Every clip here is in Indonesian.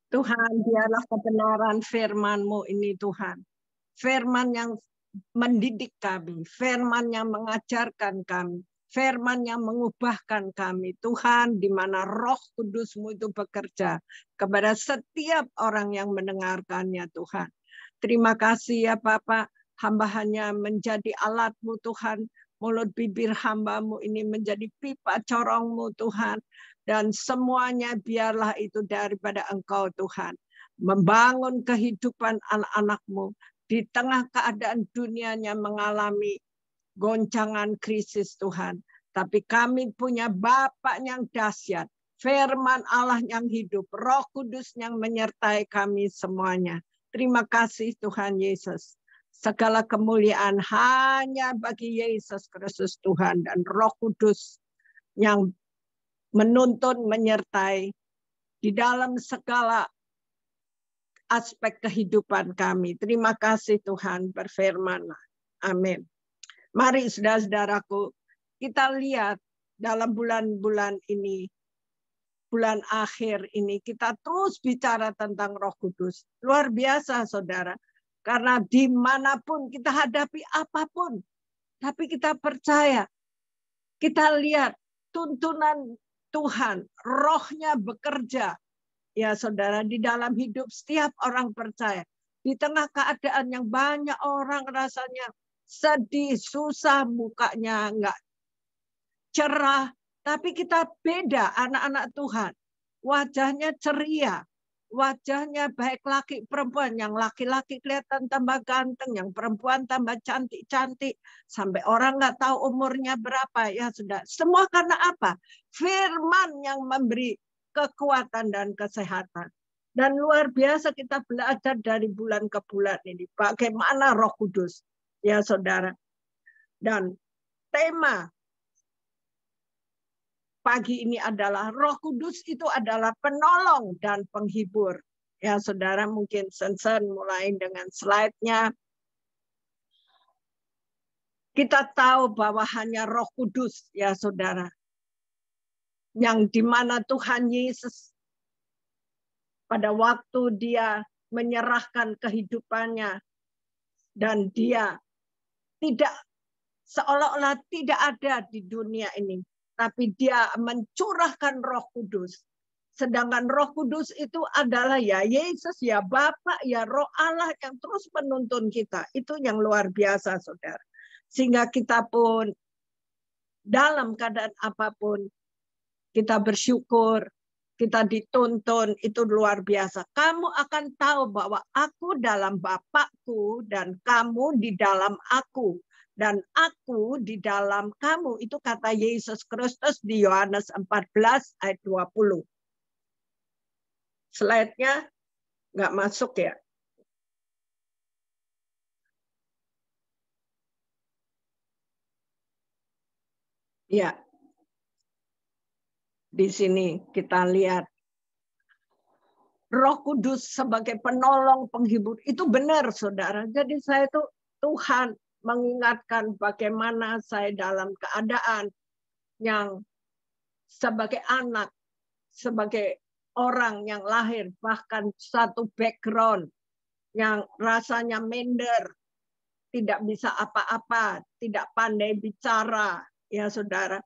Tuhan, biarlah kebenaran firman-Mu ini Tuhan. Firman yang mendidik kami, firman yang mengajarkan kami, firman yang mengubahkan kami. Tuhan, di mana Roh Kudus-Mu itu bekerja kepada setiap orang yang mendengarkannya Tuhan. Terima kasih ya Bapak, hamba hanya menjadi alat-Mu Tuhan. Mulut bibir hamba-Mu ini menjadi pipa corong-Mu Tuhan. Dan semuanya biarlah itu daripada Engkau Tuhan. Membangun kehidupan anak-anak-Mu di tengah keadaan dunianya mengalami goncangan krisis Tuhan. Tapi kami punya Bapa yang dahsyat. Firman Allah yang hidup. Roh Kudus yang menyertai kami semuanya. Terima kasih Tuhan Yesus. Segala kemuliaan hanya bagi Yesus Kristus Tuhan dan Roh Kudus yang menuntun, menyertai di dalam segala aspek kehidupan kami. Terima kasih Tuhan, berfirman. Amin. Mari saudara-saudaraku, kita lihat dalam bulan-bulan ini, bulan akhir ini, kita terus bicara tentang Roh Kudus. Luar biasa saudara, karena dimanapun kita hadapi apapun, tapi kita percaya, kita lihat tuntunan Tuhan, rohnya bekerja. Ya saudara, di dalam hidup setiap orang percaya. Di tengah keadaan yang banyak orang rasanya sedih, susah, mukanya enggak cerah. Tapi kita beda anak-anak Tuhan. Wajahnya ceria. Wajahnya baik laki perempuan. Yang laki-laki kelihatan tambah ganteng. Yang perempuan tambah cantik-cantik. Sampai orang nggak tahu umurnya berapa. Ya sudah. Semua karena apa? Firman yang memberi kekuatan dan kesehatan. Dan luar biasa kita belajar dari bulan ke bulan ini. Bagaimana Roh Kudus. Ya saudara. Dan tema pagi ini adalah Roh Kudus itu adalah penolong dan penghibur. Ya saudara, mungkin Sensen mulai dengan slide-nya. Kita tahu bahwa hanya Roh Kudus ya saudara. Yang dimana Tuhan Yesus pada waktu dia menyerahkan kehidupannya dan dia tidak seolah-olah tidak ada di dunia ini. Tapi dia mencurahkan Roh Kudus. Sedangkan Roh Kudus itu adalah ya Yesus, ya Bapa, ya Roh Allah yang terus menuntun kita. Itu yang luar biasa, saudara. Sehingga kita pun dalam keadaan apapun, kita bersyukur, kita dituntun, itu luar biasa. Kamu akan tahu bahwa aku dalam Bapakku dan kamu di dalam aku. Dan aku di dalam kamu. Itu kata Yesus Kristus di Yohanes 14 ayat 20. Slide-nya nggak masuk ya. Ya. Di sini kita lihat. Roh Kudus sebagai penolong penghibur. Itu benar saudara. Jadi saya itu Tuhan mengingatkan bagaimana saya dalam keadaan yang sebagai anak, sebagai orang yang lahir, bahkan satu background yang rasanya minder, tidak bisa apa-apa, tidak pandai bicara, ya saudara.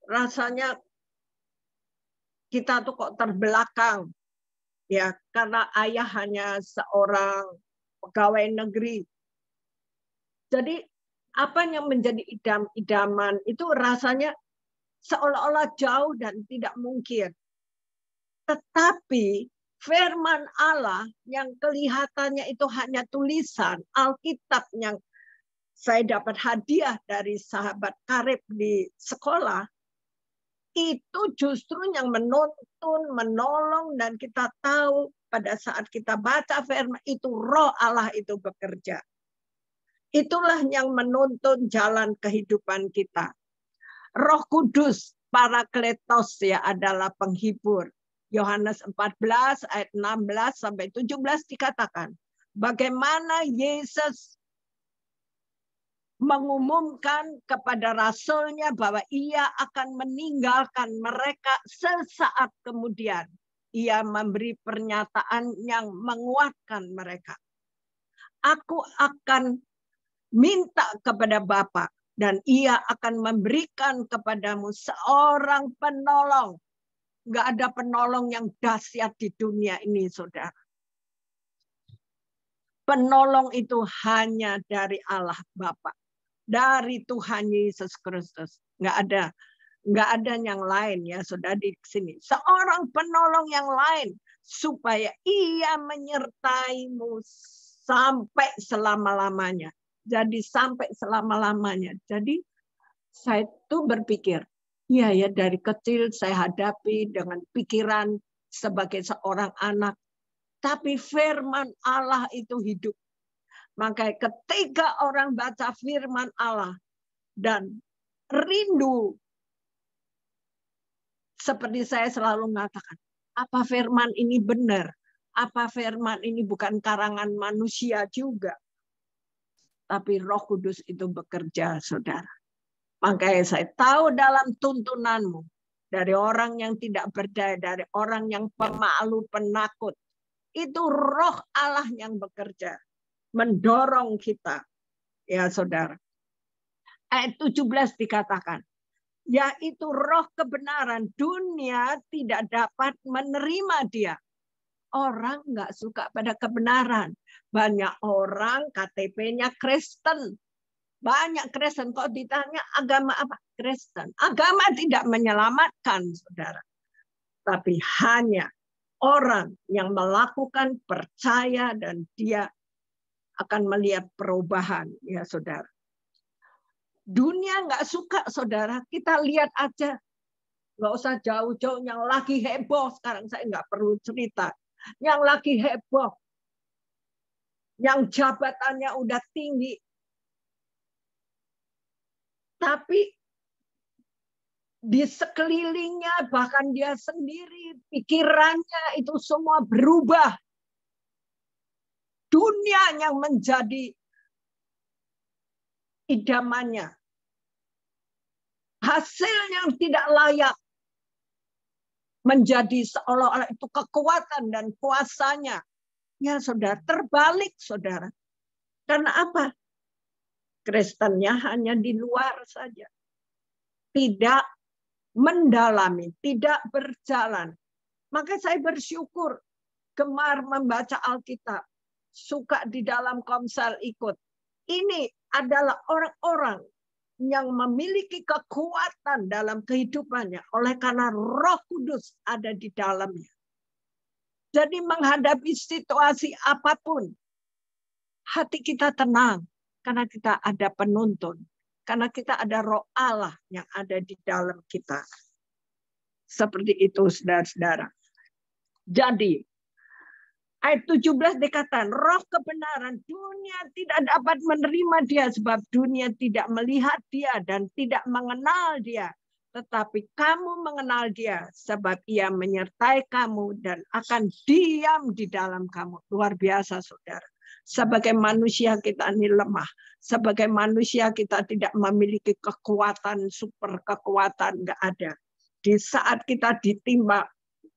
Rasanya kita tuh kok terbelakang, ya karena ayah hanya seorang pegawai negeri. Jadi apa yang menjadi idam-idaman itu rasanya seolah-olah jauh dan tidak mungkin. Tetapi firman Allah yang kelihatannya itu hanya tulisan, Alkitab yang saya dapat hadiah dari sahabat karib di sekolah, itu justru yang menuntun, menolong, dan kita tahu pada saat kita baca firman itu Roh Allah itu bekerja. Itulah yang menuntun jalan kehidupan kita. Roh Kudus, Parakletos ya adalah penghibur. Yohanes 14 ayat 16 sampai 17 dikatakan, bagaimana Yesus mengumumkan kepada rasulnya bahwa ia akan meninggalkan mereka sesaat kemudian. Ia memberi pernyataan yang menguatkan mereka. Aku akan minta kepada Bapa dan ia akan memberikan kepadamu seorang penolong. Nggak ada penolong yang dahsyat di dunia ini, saudara. Penolong itu hanya dari Allah Bapa, dari Tuhan Yesus Kristus. Nggak ada yang lain ya, saudara, di sini. Seorang penolong yang lain supaya ia menyertaimu sampai selama-lamanya. Jadi sampai selama-lamanya. Jadi saya tuh berpikir, ya dari kecil saya hadapi dengan pikiran sebagai seorang anak. Tapi firman Allah itu hidup. Maka ketika orang baca firman Allah dan rindu, seperti saya selalu mengatakan, apa firman ini benar? Apa firman ini bukan karangan manusia juga? Tapi Roh Kudus itu bekerja, saudara. Makanya saya tahu dalam tuntunanmu, dari orang yang tidak berdaya, dari orang yang pemalu, penakut, itu Roh Allah yang bekerja, mendorong kita, ya saudara. Ayat 17 dikatakan, yaitu roh kebenaran, dunia tidak dapat menerima dia. Orang nggak suka pada kebenaran. Banyak orang KTP-nya Kristen. Banyak Kristen. Kok ditanya agama apa? Kristen. Agama tidak menyelamatkan, saudara. Tapi hanya orang yang melakukan, percaya, dan dia akan melihat perubahan, ya saudara. Dunia nggak suka, saudara. Kita lihat aja. Nggak usah jauh-jauh. Yang lagi heboh sekarang, saya nggak perlu cerita. Yang lagi heboh. Yang jabatannya udah tinggi. Tapi di sekelilingnya, bahkan dia sendiri, pikirannya itu semua berubah. Dunia yang menjadi idamannya. Hasil yang tidak layak menjadi seolah-olah itu kekuatan dan kuasanya. Ya saudara, terbalik saudara. Karena apa? Kristennya hanya di luar saja. Tidak mendalami, tidak berjalan. Maka saya bersyukur, gemar membaca Alkitab, suka di dalam komsel ikut. Ini adalah orang-orang yang memiliki kekuatan dalam kehidupannya oleh karena Roh Kudus ada di dalamnya. Jadi menghadapi situasi apapun, hati kita tenang karena kita ada penuntun, karena kita ada Roh Allah yang ada di dalam kita. Seperti itu, saudara-saudara. Jadi ayat 17 dikatakan, roh kebenaran, dunia tidak dapat menerima dia sebab dunia tidak melihat dia dan tidak mengenal dia. Tetapi kamu mengenal dia sebab ia menyertai kamu dan akan diam di dalam kamu. Luar biasa, saudara. Sebagai manusia kita ini lemah. Sebagai manusia kita tidak memiliki kekuatan, super kekuatan, nggak ada. Di saat kita ditimpa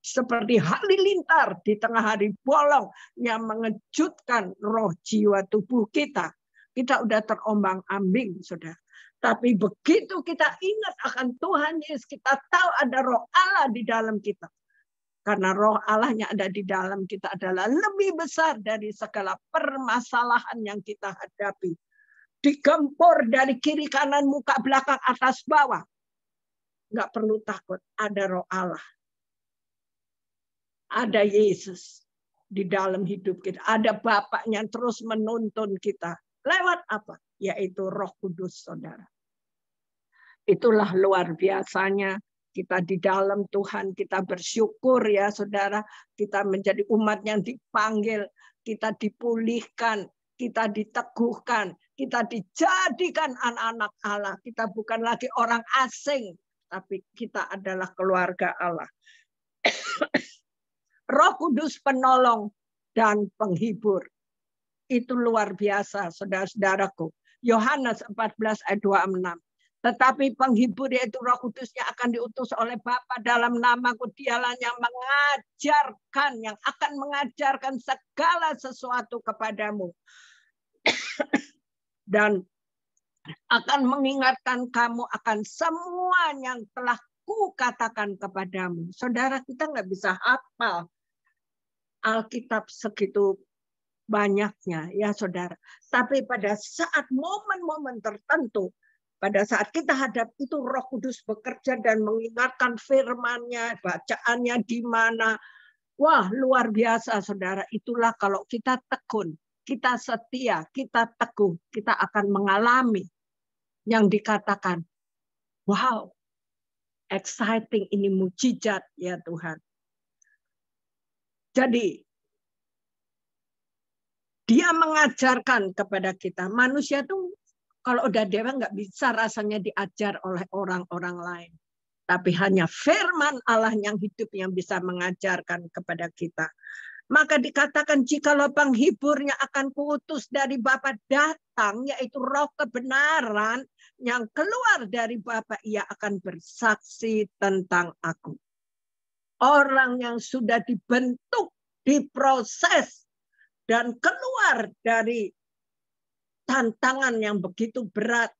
seperti halilintar di tengah hari bolong yang mengejutkan roh jiwa tubuh kita. Kita udah terombang-ambing, saudara. Tapi begitu kita ingat akan Tuhan Yesus, kita tahu ada Roh Allah di dalam kita. Karena Roh Allah yang ada di dalam kita adalah lebih besar dari segala permasalahan yang kita hadapi. Digempur dari kiri kanan, muka belakang, atas bawah. Nggak perlu takut, ada Roh Allah. Ada Yesus di dalam hidup kita. Ada Bapa yang terus menuntun kita. Lewat apa? Yaitu Roh Kudus, saudara. Itulah luar biasanya kita di dalam Tuhan. Kita bersyukur ya, saudara. Kita menjadi umat yang dipanggil. Kita dipulihkan. Kita diteguhkan. Kita dijadikan anak-anak Allah. Kita bukan lagi orang asing. Tapi kita adalah keluarga Allah. Roh Kudus penolong dan penghibur. Itu luar biasa, saudara-saudaraku. Yohanes 14 ayat 26. Tetapi penghibur yaitu Roh Kudusnya akan diutus oleh Bapa dalam namaku. Dialah yang mengajarkan, yang akan mengajarkan segala sesuatu kepadamu. Dan akan mengingatkan kamu akan semua yang telah kukatakan kepadamu. Saudara, kita nggak bisa hafal Alkitab segitu banyaknya, ya saudara. Tapi pada saat momen-momen tertentu, pada saat kita hadap itu Roh Kudus bekerja dan mengingatkan firman-Nya, bacaannya di mana. Wah, luar biasa saudara. Itulah kalau kita tekun, kita setia, kita teguh, kita akan mengalami yang dikatakan, wow, exciting, ini mujizat ya Tuhan. Jadi, dia mengajarkan kepada kita. Manusia tuh kalau udah dewa nggak bisa rasanya diajar oleh orang-orang lain. Tapi hanya firman Allah yang hidup yang bisa mengajarkan kepada kita. Maka dikatakan jikalau penghiburnya akan kuutus dari Bapa datang, yaitu Roh kebenaran yang keluar dari Bapa, ia akan bersaksi tentang aku. Orang yang sudah dibentuk, diproses, dan keluar dari tantangan yang begitu berat,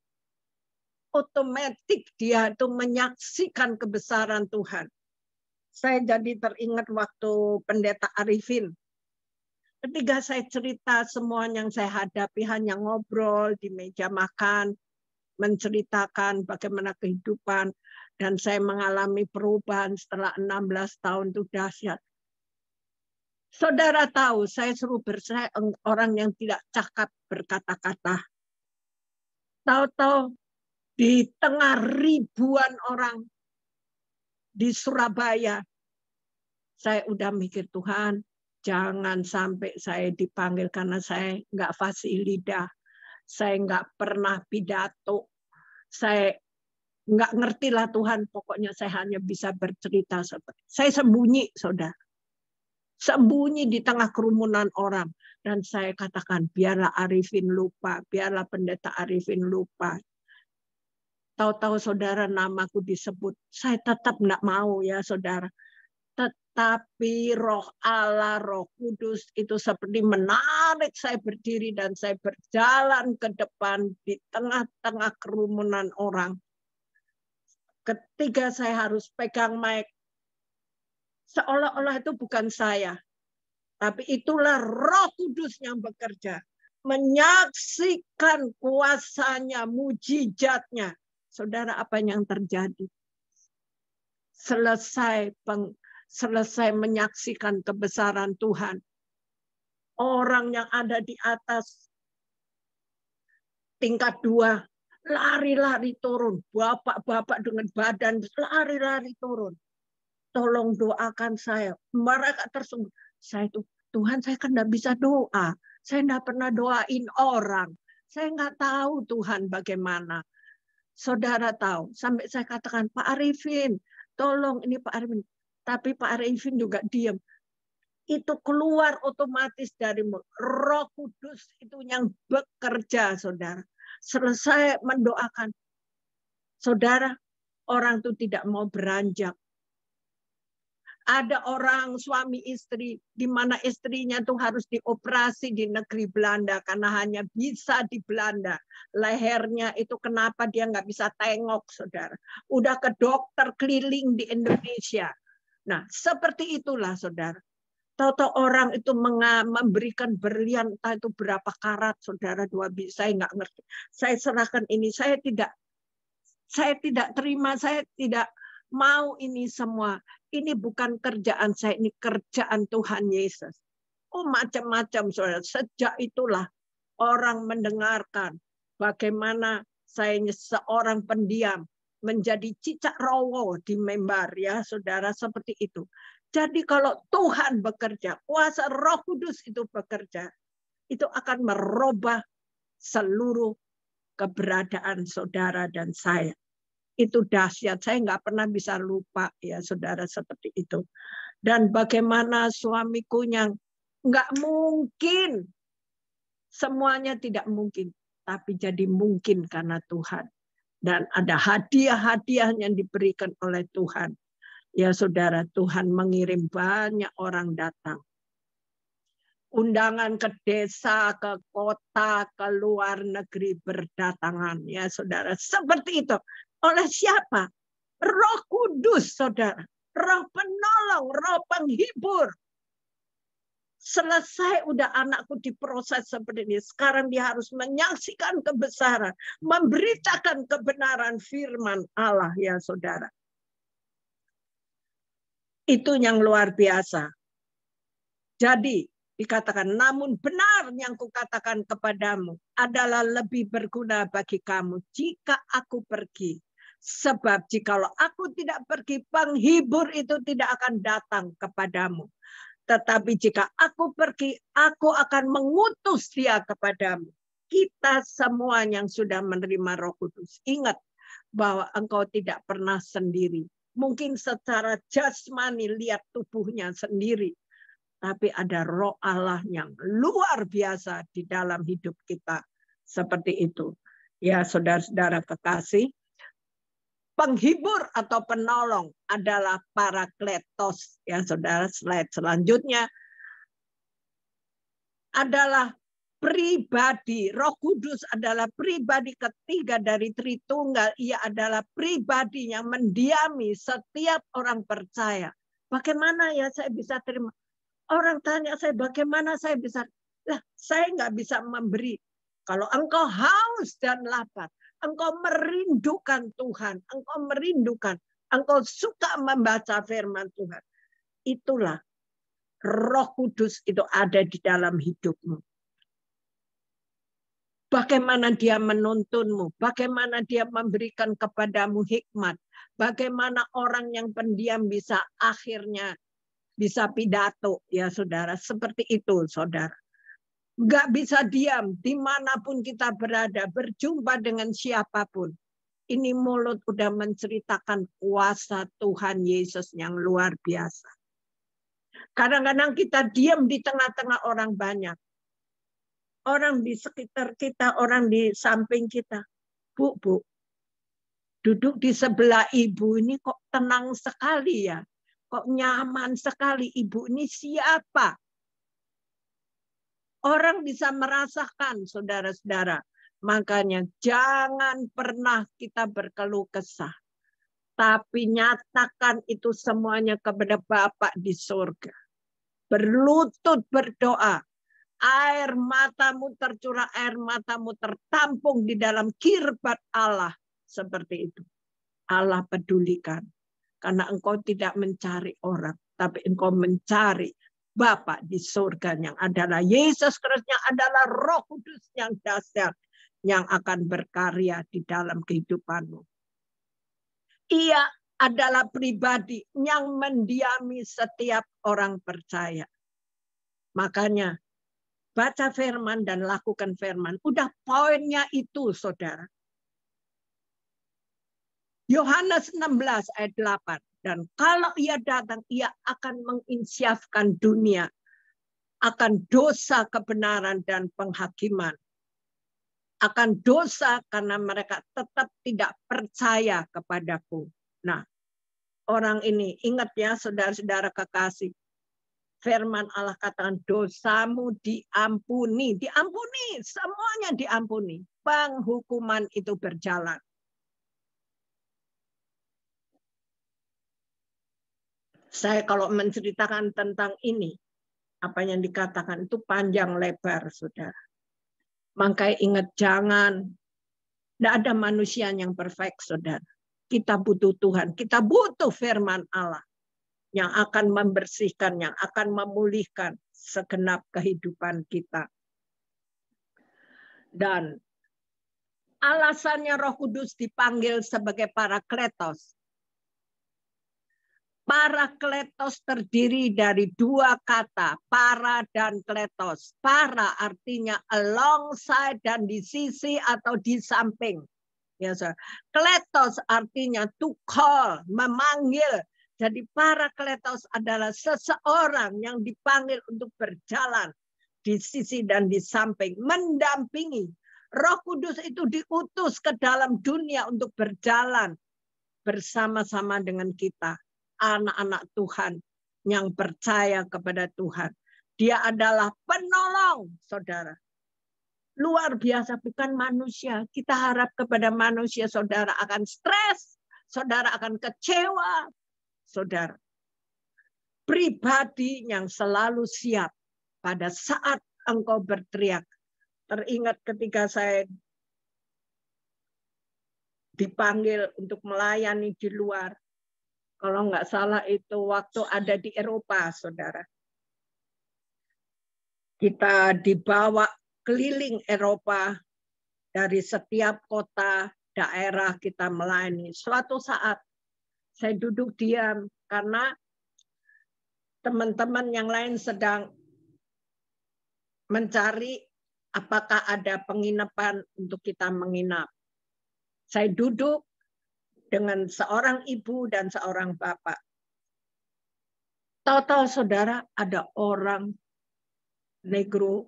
otomatis dia itu menyaksikan kebesaran Tuhan. Saya jadi teringat waktu Pendeta Arifin. Ketika saya cerita semua yang saya hadapi, hanya ngobrol di meja makan, menceritakan bagaimana kehidupan, dan saya mengalami perubahan setelah 16 tahun itu dahsyat. Saudara tahu, saya suruh saya orang yang tidak cakap berkata-kata. Tahu-tahu di tengah ribuan orang di Surabaya, saya udah mikir, Tuhan, jangan sampai saya dipanggil karena saya nggak fasih lidah. Saya nggak pernah pidato. Saya nggak ngerti lah Tuhan, pokoknya saya hanya bisa bercerita seperti. Saya sembunyi, saudara. Sembunyi di tengah kerumunan orang. Dan saya katakan, biarlah Arifin lupa, biarlah Pendeta Arifin lupa. Tahu-tahu saudara namaku disebut. Saya tetap enggak mau ya saudara. Tetapi Roh Allah, Roh Kudus itu seperti menarik saya berdiri dan saya berjalan ke depan di tengah-tengah kerumunan orang. Ketika saya harus pegang mic, seolah-olah itu bukan saya. Tapi itulah Roh Kudus yang bekerja. Menyaksikan kuasanya, mujizatnya. Saudara, apa yang terjadi? Selesai menyaksikan kebesaran Tuhan. Orang yang ada di atas tingkat 2, lari-lari turun. Bapak-bapak dengan badan, lari-lari turun. Tolong doakan saya. Mereka tersungguh. Saya itu, Tuhan, saya kan nggak bisa doa. Saya nggak pernah doain orang. Saya nggak tahu Tuhan bagaimana. Saudara tahu, sampai saya katakan, Pak Arifin, tolong ini Pak Arifin. Tapi Pak Arifin juga diam. Itu keluar otomatis dari Roh Kudus itu yang bekerja, saudara. Selesai mendoakan, saudara, orang itu tidak mau beranjak. Ada orang suami istri di mana istrinya tuh harus dioperasi di negeri Belanda karena hanya bisa di Belanda. Lehernya itu kenapa dia nggak bisa tengok, saudara. Udah ke dokter keliling di Indonesia. Nah, seperti itulah, saudara. Tahu-tahu orang itu memberikan berlian, entah itu berapa karat, saudara, 2 biji. Saya nggak ngerti. Saya serahkan ini. Saya tidak terima. Saya tidak mau ini semua. Ini bukan kerjaan saya, ini kerjaan Tuhan Yesus. Oh, macam-macam, saudara. Sejak itulah orang mendengarkan bagaimana saya seorang pendiam menjadi cicak rowo di mimbar, ya, saudara, seperti itu. Jadi kalau Tuhan bekerja, kuasa Roh Kudus itu bekerja, itu akan merubah seluruh keberadaan saudara dan saya. Itu dahsyat. Saya nggak pernah bisa lupa ya saudara seperti itu. Dan bagaimana suamiku yang nggak mungkin, semuanya tidak mungkin, tapi jadi mungkin karena Tuhan. Dan ada hadiah-hadiah yang diberikan oleh Tuhan. Ya saudara, Tuhan mengirim banyak orang datang. Undangan ke desa, ke kota, ke luar negeri berdatangan. Ya saudara, seperti itu. Oleh siapa? Roh Kudus, saudara. Roh penolong, roh penghibur. Selesai udah anakku diproses seperti ini. Sekarang dia harus menyaksikan kebesaran. Memberitakan kebenaran firman Allah, ya saudara. Itu yang luar biasa. Jadi dikatakan, namun benar yang kukatakan kepadamu adalah lebih berguna bagi kamu jika aku pergi. Sebab jikalau aku tidak pergi, penghibur itu tidak akan datang kepadamu. Tetapi jika aku pergi, aku akan mengutus dia kepadamu. Kita semua yang sudah menerima Roh Kudus, ingat bahwa engkau tidak pernah sendiri. Mungkin secara jasmani lihat tubuhnya sendiri. Tapi ada Roh Allah yang luar biasa di dalam hidup kita. Seperti itu. Ya saudara-saudara kekasih. Penghibur atau penolong adalah Parakletos. Ya saudara, slide selanjutnya. Adalah pribadi. Roh Kudus adalah pribadi ketiga dari Tritunggal. Ia adalah pribadi yang mendiami setiap orang percaya. Bagaimana ya saya bisa terima? Orang tanya saya, bagaimana saya bisa? Lah, saya nggak bisa memberi. Kalau engkau haus dan lapar, engkau merindukan Tuhan, engkau merindukan, engkau suka membaca firman Tuhan. Itulah Roh Kudus itu ada di dalam hidupmu. Bagaimana dia menuntunmu, bagaimana dia memberikan kepadamu hikmat, bagaimana orang yang pendiam bisa akhirnya bisa pidato, ya saudara. Seperti itu, saudara. Nggak bisa diam, dimanapun kita berada, berjumpa dengan siapapun. Ini mulut udah menceritakan kuasa Tuhan Yesus yang luar biasa. Kadang-kadang kita diam di tengah-tengah orang banyak. Orang di sekitar kita, orang di samping kita. Bu, duduk di sebelah ibu ini kok tenang sekali ya. Kok nyaman sekali, ibu ini siapa? Orang bisa merasakan, saudara-saudara. Makanya jangan pernah kita berkeluh kesah. Tapi nyatakan itu semuanya kepada Bapa di surga. Berlutut berdoa. Air matamu tercurah, air matamu tertampung di dalam kirbat Allah. Seperti itu. Allah pedulikan. Karena engkau tidak mencari orang, tapi engkau mencari Bapa di surga yang adalah Yesus Kristus, yang adalah Roh Kudus yang dahsyat yang akan berkarya di dalam kehidupanmu. Ia adalah pribadi yang mendiami setiap orang percaya. Makanya baca firman dan lakukan firman. Udah poinnya itu, saudara. Yohanes 16 ayat 8. Dan kalau ia datang, ia akan menginsyafkan dunia akan dosa, kebenaran, dan penghakiman. Akan dosa karena mereka tetap tidak percaya kepadaku. Nah, orang ini, ingat ya saudara-saudara kekasih. Firman Allah katakan dosamu diampuni. Diampuni, semuanya diampuni. Penghukuman itu berjalan. Saya kalau menceritakan tentang ini, apa yang dikatakan itu panjang lebar, saudara. Makanya ingat jangan, tidak ada manusia yang perfect, saudara. Kita butuh Tuhan, kita butuh firman Allah yang akan membersihkan, yang akan memulihkan segenap kehidupan kita. Dan alasannya Roh Kudus dipanggil sebagai Parakletos. Parakletos terdiri dari dua kata, para dan kletos. Para artinya alongside dan di sisi atau di samping. Ya, kletos artinya to call, memanggil. Jadi parakletos adalah seseorang yang dipanggil untuk berjalan di sisi dan di samping, mendampingi, Roh Kudus itu diutus ke dalam dunia untuk berjalan bersama-sama dengan kita, anak-anak Tuhan yang percaya kepada Tuhan. Dia adalah penolong, saudara. Luar biasa, bukan manusia. Kita harap kepada manusia, saudara akan stres, saudara akan kecewa, saudara. Pribadi yang selalu siap pada saat engkau berteriak. Teringat ketika saya dipanggil untuk melayani di luar. Kalau nggak salah itu waktu ada di Eropa, saudara. Kita dibawa keliling Eropa dari setiap kota, daerah kita melayani. Suatu saat saya duduk diam karena teman-teman yang lain sedang mencari apakah ada penginapan untuk kita menginap. Saya duduk dengan seorang ibu dan seorang bapak. Tahu-tahu saudara ada orang negro,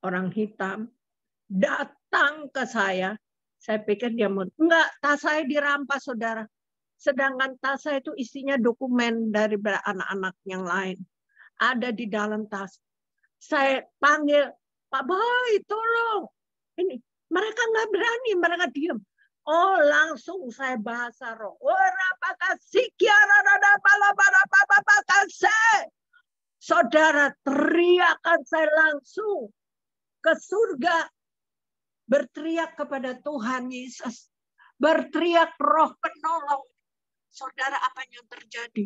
orang hitam, datang ke saya. Saya pikir dia mau, enggak, tas saya dirampas saudara. Sedangkan tas saya itu isinya dokumen dari anak-anak yang lain. Ada di dalam tas. Saya panggil, Pak Boy, tolong. Ini mereka nggak berani, mereka diam. Oh, langsung saya bahasa roh. Saudara, teriakan saya langsung ke surga. Berteriak kepada Tuhan Yesus. Berteriak roh penolong. Saudara, apa yang terjadi?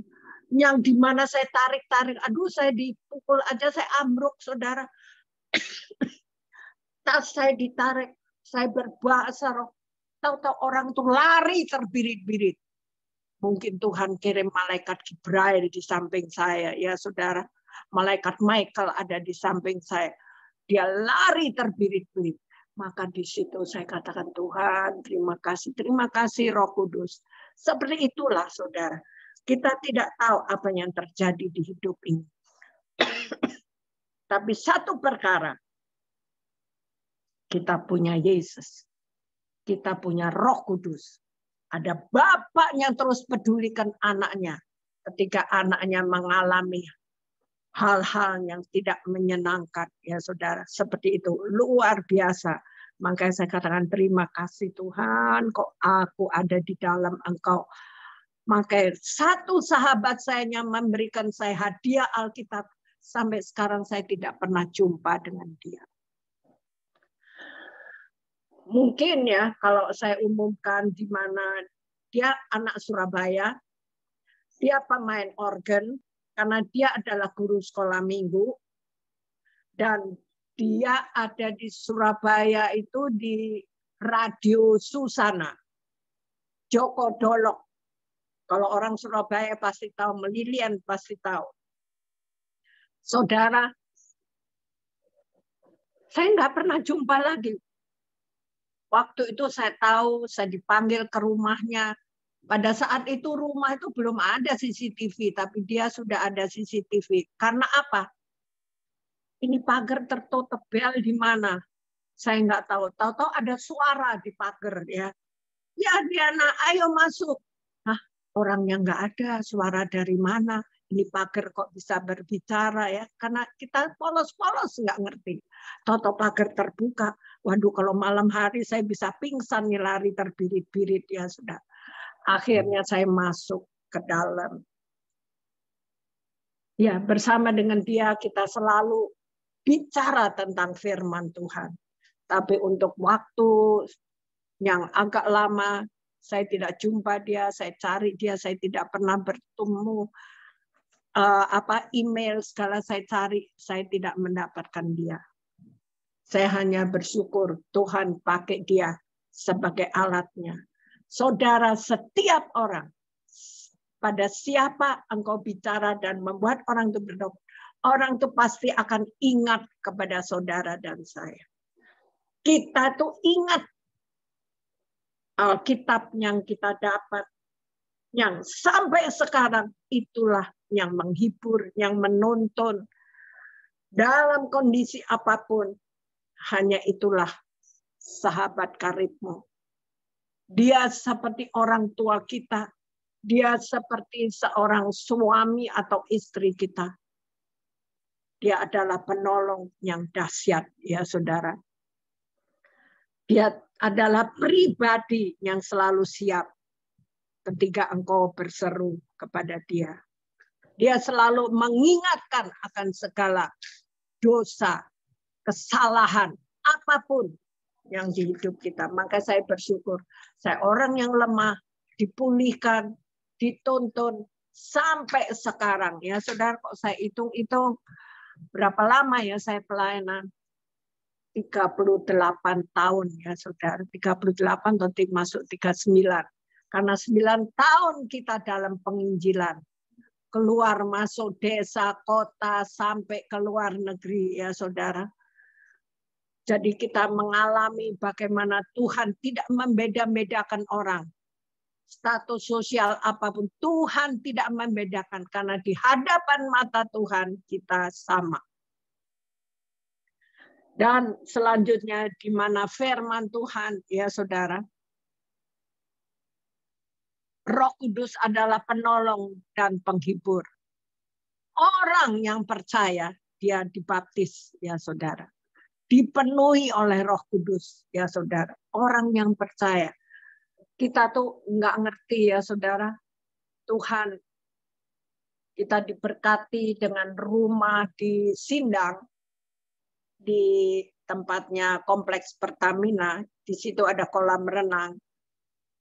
Yang dimana saya tarik-tarik. Aduh, saya dipukul aja, saya ambruk, saudara. Tas saya ditarik. Saya berbahasa roh. Tahu-tahu orang itu lari terbirit-birit. Mungkin Tuhan kirim malaikat Gibrail di samping saya. Ya saudara, malaikat Michael ada di samping saya. Dia lari terbirit-birit. Maka di situ saya katakan, Tuhan, terima kasih Roh Kudus. Seperti itulah saudara. Kita tidak tahu apa yang terjadi di hidup ini. Tapi satu perkara, kita punya Yesus. Kita punya Roh Kudus. Ada Bapak yang terus pedulikan anaknya. Ketika anaknya mengalami hal-hal yang tidak menyenangkan. Ya saudara, seperti itu. Luar biasa. Makanya saya katakan terima kasih Tuhan. Kok aku ada di dalam Engkau. Makanya satu sahabat saya yang memberikan saya hadiah Alkitab. Sampai sekarang saya tidak pernah jumpa dengan dia. Mungkin ya kalau saya umumkan di mana dia anak Surabaya, dia pemain organ karena dia adalah guru sekolah minggu dan dia ada di Surabaya itu di Radio Susana, Joko Dolok. Kalau orang Surabaya pasti tahu, Melilian pasti tahu. Saudara, saya nggak pernah jumpa lagi. Waktu itu saya tahu, saya dipanggil ke rumahnya. Pada saat itu rumah itu belum ada CCTV, tapi dia sudah ada CCTV. Karena apa? Ini pagar tertutup bel di mana? Saya nggak tahu. Tahu-tahu ada suara di pagar ya. Ya Diana, ayo masuk. Hah, orangnya nggak ada. Suara dari mana? Ini pagar kok bisa berbicara ya? Karena kita polos-polos nggak ngerti. Tahu-tahu pagar terbuka. Waduh, kalau malam hari saya bisa pingsan nih, lari terbirit-birit ya sudah. Akhirnya saya masuk ke dalam. Ya, bersama dengan dia kita selalu bicara tentang firman Tuhan. Tapi untuk waktu yang agak lama, saya tidak jumpa dia, saya cari dia, saya tidak pernah bertemu. Email segala saya cari, saya tidak mendapatkan dia. Saya hanya bersyukur Tuhan pakai dia sebagai alatnya. Saudara, setiap orang, pada siapa engkau bicara dan membuat orang itu berdoa, orang itu pasti akan ingat kepada saudara dan saya. Kita tuh ingat Alkitab yang kita dapat, yang sampai sekarang itulah yang menghibur, yang menuntun. Dalam kondisi apapun, hanya itulah sahabat karibmu. Dia seperti orang tua kita. Dia seperti seorang suami atau istri kita. Dia adalah penolong yang dahsyat, ya saudara. Dia adalah pribadi yang selalu siap ketika engkau berseru kepada dia. Dia selalu mengingatkan akan segala dosa, kesalahan, apapun yang di hidup kita. Maka saya bersyukur, saya orang yang lemah, dipulihkan, dituntun, sampai sekarang. Ya saudara, kok saya hitung-hitung, berapa lama ya saya pelayanan? 38 tahun ya saudara. 38 nanti masuk 39. Karena 9 tahun kita dalam penginjilan. Keluar masuk desa, kota, sampai ke luar negeri ya saudara. Jadi kita mengalami bagaimana Tuhan tidak membeda-bedakan orang. Status sosial apapun, Tuhan tidak membedakan. Karena di hadapan mata Tuhan kita sama. Dan selanjutnya di mana firman Tuhan, ya saudara. Roh Kudus adalah penolong dan penghibur. Orang yang percaya, dia dibaptis, ya saudara. Dipenuhi oleh Roh Kudus, ya saudara. Orang yang percaya. Kita tuh nggak ngerti, ya saudara. Tuhan, kita diberkati dengan rumah di Sindang, di tempatnya kompleks Pertamina. Di situ ada kolam renang.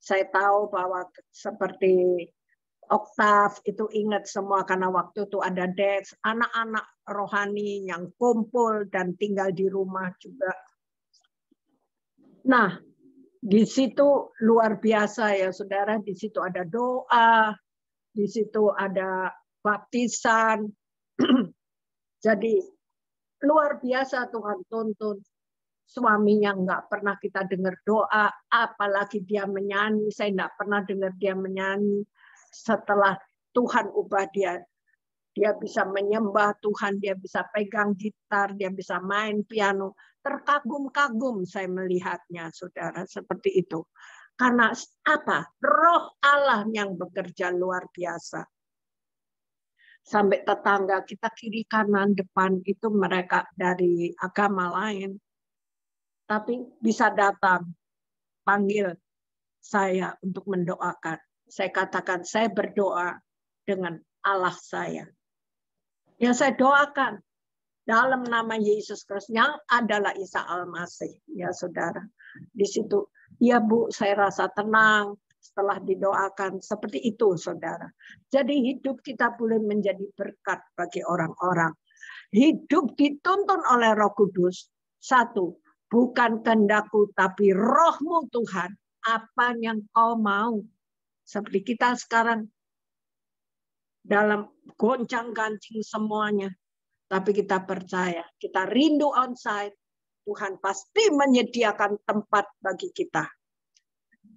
Saya tahu bahwa seperti Oktav itu ingat semua karena waktu itu ada Dex, anak-anak rohani yang kumpul dan tinggal di rumah juga. Nah, di situ luar biasa ya saudara, di situ ada doa, di situ ada baptisan. Jadi luar biasa Tuhan tuntun. Suaminya nggak pernah kita dengar doa, apalagi dia menyanyi. Saya nggak pernah dengar dia menyanyi. Setelah Tuhan ubah dia, dia bisa menyembah Tuhan, dia bisa pegang gitar, dia bisa main piano. Terkagum-kagum saya melihatnya, saudara, seperti itu. Karena apa? Roh Allah yang bekerja luar biasa. Sampai tetangga kita kiri kanan depan itu mereka dari agama lain. Tapi bisa datang, panggil saya untuk mendoakan. Saya katakan, saya berdoa dengan Allah saya. Yang saya doakan dalam nama Yesus Kristus yang adalah Isa Al-Masih. Ya saudara, di situ, ya Bu, saya rasa tenang setelah didoakan. Seperti itu saudara. Jadi hidup kita boleh menjadi berkat bagi orang-orang. Hidup dituntun oleh Roh Kudus. Satu, bukan kehendakku, tapi rohmu Tuhan. Apa yang kau mau. Seperti kita sekarang. Dalam goncang-gancing semuanya. Tapi kita percaya. Kita rindu onsite. Tuhan pasti menyediakan tempat bagi kita.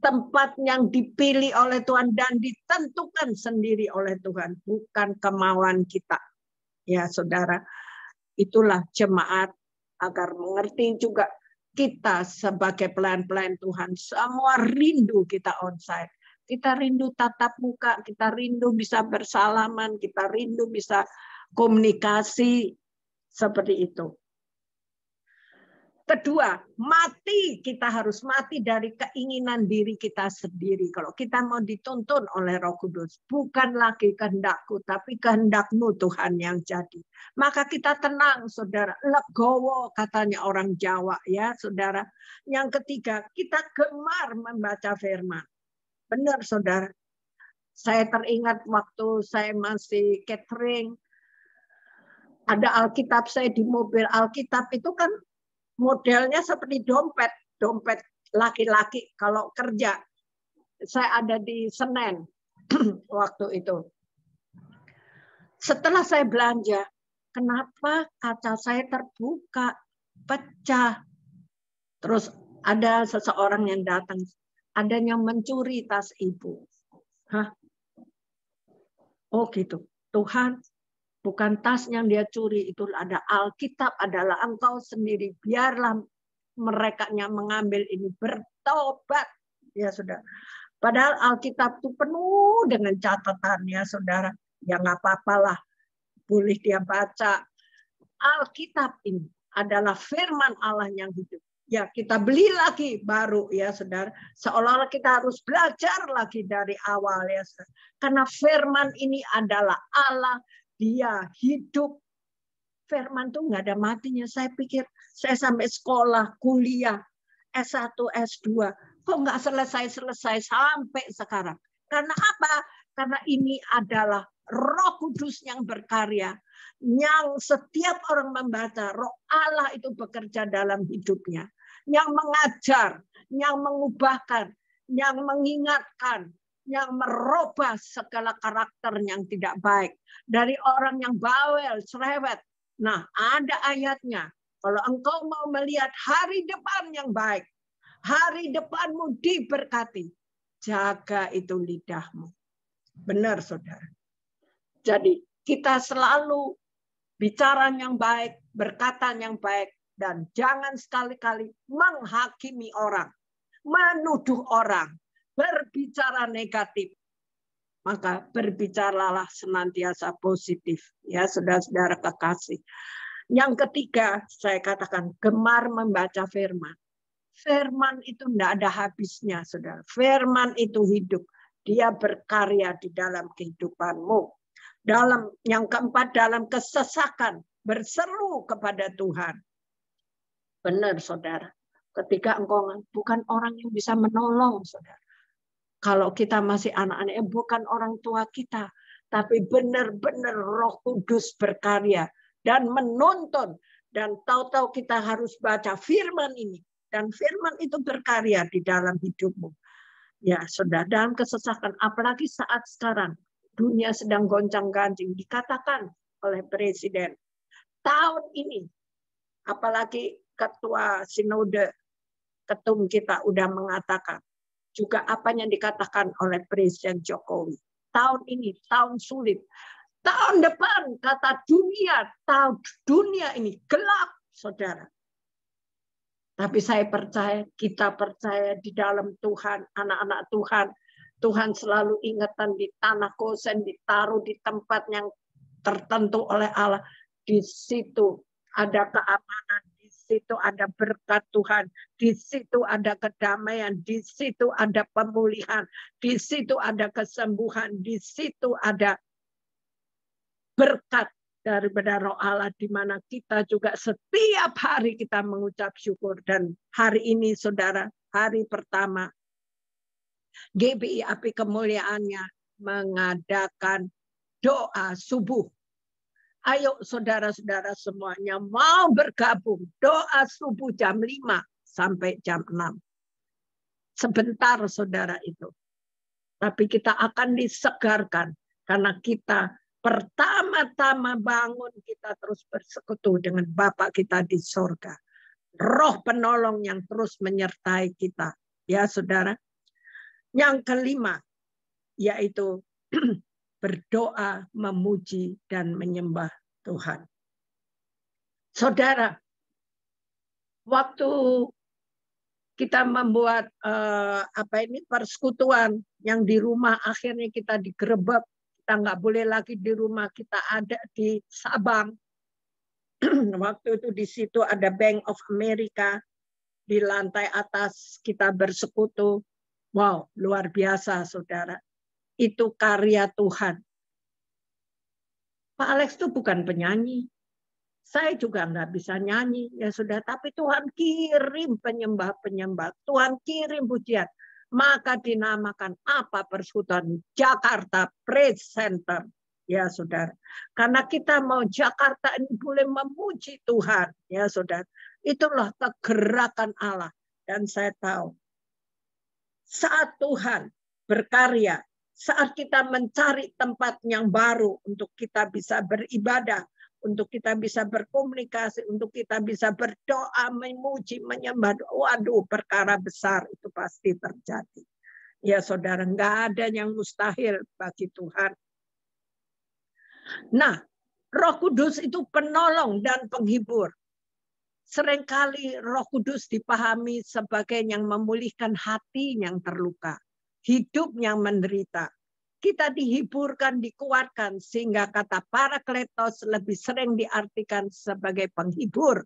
Tempat yang dipilih oleh Tuhan. Dan ditentukan sendiri oleh Tuhan. Bukan kemauan kita. Ya saudara. Itulah jemaat. Agar mengerti juga. Kita sebagai pelayan-pelayan Tuhan, semua rindu kita onsite. Kita rindu tatap muka, kita rindu bisa bersalaman, kita rindu bisa komunikasi seperti itu. Kedua, mati. Kita harus mati dari keinginan diri kita sendiri. Kalau kita mau dituntun oleh Roh Kudus, bukan lagi kehendakku, tapi kehendakmu Tuhan yang jadi. Maka kita tenang, saudara. Legowo katanya orang Jawa, ya saudara. Yang ketiga, kita gemar membaca firman. Benar, saudara. Saya teringat waktu saya masih catering, ada Alkitab saya di mobil. Alkitab itu kan modelnya seperti dompet laki-laki kalau kerja. Saya ada di Senen waktu itu. Setelah saya belanja, kenapa kaca saya terbuka, pecah. Terus ada seseorang yang datang, ada yang mencuri tas ibu. Hah? Oh gitu. Tuhan, bukan tas yang dia curi, itu ada Alkitab, adalah engkau sendiri. Biarlah mereka yang mengambil ini bertobat, ya saudara. Padahal Alkitab itu penuh dengan catatan, ya saudara. Ya nggak apa-apalah, boleh dia baca. Alkitab ini adalah firman Allah yang hidup. Ya kita beli lagi baru, ya saudara. Seolah-olah kita harus belajar lagi dari awal, ya saudara. Karena firman ini adalah Allah, dia hidup. Firman tuh nggak ada matinya. Saya pikir saya sampai sekolah, kuliah, S1, S2, kok nggak selesai-selesai sampai sekarang. Karena apa? Karena ini adalah Roh Kudus yang berkarya, yang setiap orang membaca, Roh Allah itu bekerja dalam hidupnya, yang mengajar, yang mengubahkan, yang mengingatkan, yang merubah segala karakter yang tidak baik. Dari orang yang bawel, cerewet. Nah, ada ayatnya. Kalau engkau mau melihat hari depan yang baik, hari depanmu diberkati, jaga itu lidahmu. Benar, saudara. Jadi kita selalu bicara yang baik, berkata yang baik, dan jangan sekali-kali menghakimi orang, menuduh orang, berbicara negatif. Maka berbicaralah senantiasa positif, ya saudara-saudara kekasih. Yang ketiga, saya katakan gemar membaca firman. Firman itu tidak ada habisnya, saudara. Firman itu hidup. Dia berkarya di dalam kehidupanmu. Yang keempat, dalam kesesakan, berseru kepada Tuhan. Benar, saudara. Ketika engkau bukan orang yang bisa menolong, saudara. Kalau kita masih anak-anak, bukan orang tua kita, tapi benar-benar Roh Kudus berkarya dan menuntun. Dan tahu-tahu kita harus baca firman ini. Dan firman itu berkarya di dalam hidupmu. Ya, saudara, dalam kesesakan, apalagi saat sekarang, dunia sedang goncang-ganjing, dikatakan oleh Presiden. Tahun ini, apalagi Ketua Sinode, Ketum kita udah mengatakan, juga apa yang dikatakan oleh Presiden Jokowi. Tahun ini, tahun sulit. Tahun depan, kata dunia ini gelap, saudara. Tapi saya percaya, kita percaya di dalam Tuhan, anak-anak Tuhan. Tuhan selalu ingatan di tanah Gosen, ditaruh di tempat yang tertentu oleh Allah. Di situ ada keamanan, di situ ada berkat Tuhan, di situ ada kedamaian, di situ ada pemulihan, di situ ada kesembuhan, di situ ada berkat daripada Roh Allah, di mana kita juga setiap hari kita mengucap syukur. Dan hari ini, saudara, hari pertama GBI Api Kemuliaannya mengadakan doa subuh. Ayo saudara-saudara semuanya mau bergabung. Doa subuh jam 5 sampai jam 6. Sebentar, saudara, itu. Tapi kita akan disegarkan karena kita pertama-tama bangun, kita terus bersekutu dengan Bapa kita di sorga. Roh penolong yang terus menyertai kita. Ya, saudara. Yang kelima, yaitu berdoa, memuji, dan menyembah Tuhan. Saudara, waktu kita membuat persekutuan yang di rumah, akhirnya kita digerebek, kita nggak boleh lagi di rumah, kita ada di Sabang. Waktu itu di situ ada Bank of America, di lantai atas kita bersekutu. Wow, luar biasa, saudara. Itu karya Tuhan. Pak Alex itu bukan penyanyi. Saya juga nggak bisa nyanyi, ya sudah. Tapi Tuhan kirim penyembah-penyembah. Tuhan kirim pujian. Maka dinamakan apa persekutuan? Jakarta Praise Center. Ya, saudara. Karena kita mau Jakarta ini boleh memuji Tuhan. Ya, saudara. Itulah kegerakan Allah. Dan saya tahu, saat Tuhan berkarya, saat kita mencari tempat yang baru untuk kita bisa beribadah, untuk kita bisa berkomunikasi, untuk kita bisa berdoa, memuji, menyembah, waduh, perkara besar itu pasti terjadi. Ya, saudara, nggak ada yang mustahil bagi Tuhan. Nah, Roh Kudus itu penolong dan penghibur. Seringkali Roh Kudus dipahami sebagai yang memulihkan hati yang terluka, hidup yang menderita. Kita dihiburkan, dikuatkan, sehingga kata Parakletos lebih sering diartikan sebagai penghibur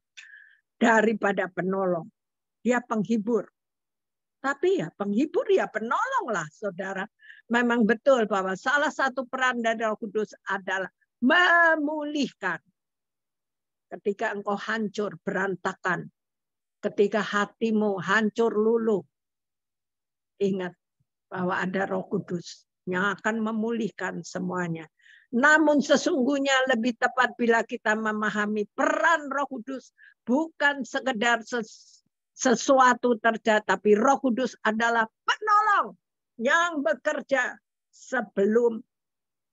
daripada penolong. Dia penghibur. Tapi ya penghibur ya penolong lah, saudara. Memang betul bahwa salah satu peran dari Roh Kudus adalah memulihkan. Ketika engkau hancur, berantakan. Ketika hatimu hancur luluh. Ingat bahwa ada Roh Kudus yang akan memulihkan semuanya. Namun sesungguhnya lebih tepat bila kita memahami peran Roh Kudus bukan sekedar sesuatu terjadi, tapi Roh Kudus adalah penolong yang bekerja sebelum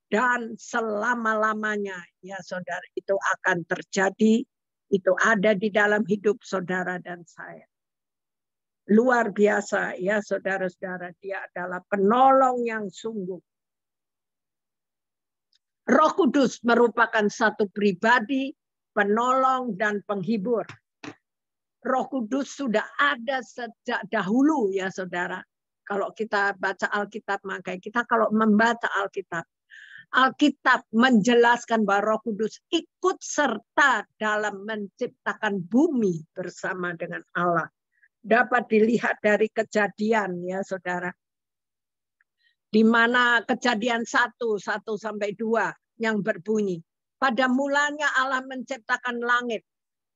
dan selama-lamanya, ya saudara, itu akan terjadi, itu ada di dalam hidup saudara dan saya. Luar biasa, ya saudara-saudara, dia adalah penolong yang sungguh. Roh Kudus merupakan satu pribadi, penolong dan penghibur. Roh Kudus sudah ada sejak dahulu, ya saudara. Kalau kita baca Alkitab, makanya kita kalau membaca Alkitab, Alkitab menjelaskan bahwa Roh Kudus ikut serta dalam menciptakan bumi bersama dengan Allah. Dapat dilihat dari Kejadian, ya saudara. Di mana Kejadian 1 sampai 2 yang berbunyi. Pada mulanya Allah menciptakan langit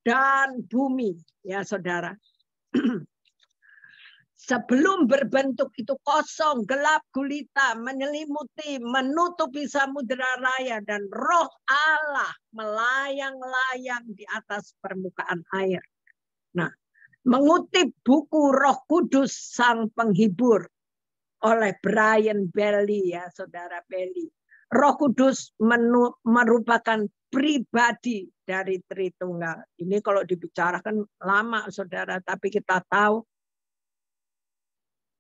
dan bumi, ya saudara. Sebelum berbentuk itu kosong, gelap gulita, menyelimuti, menutupi samudera raya, dan roh Allah melayang-layang di atas permukaan air. Nah, mengutip buku Roh Kudus Sang Penghibur oleh Brian Bailey, ya saudara Bailey. Roh Kudus merupakan pribadi dari Tritunggal. Ini kalau dibicarakan lama saudara, tapi kita tahu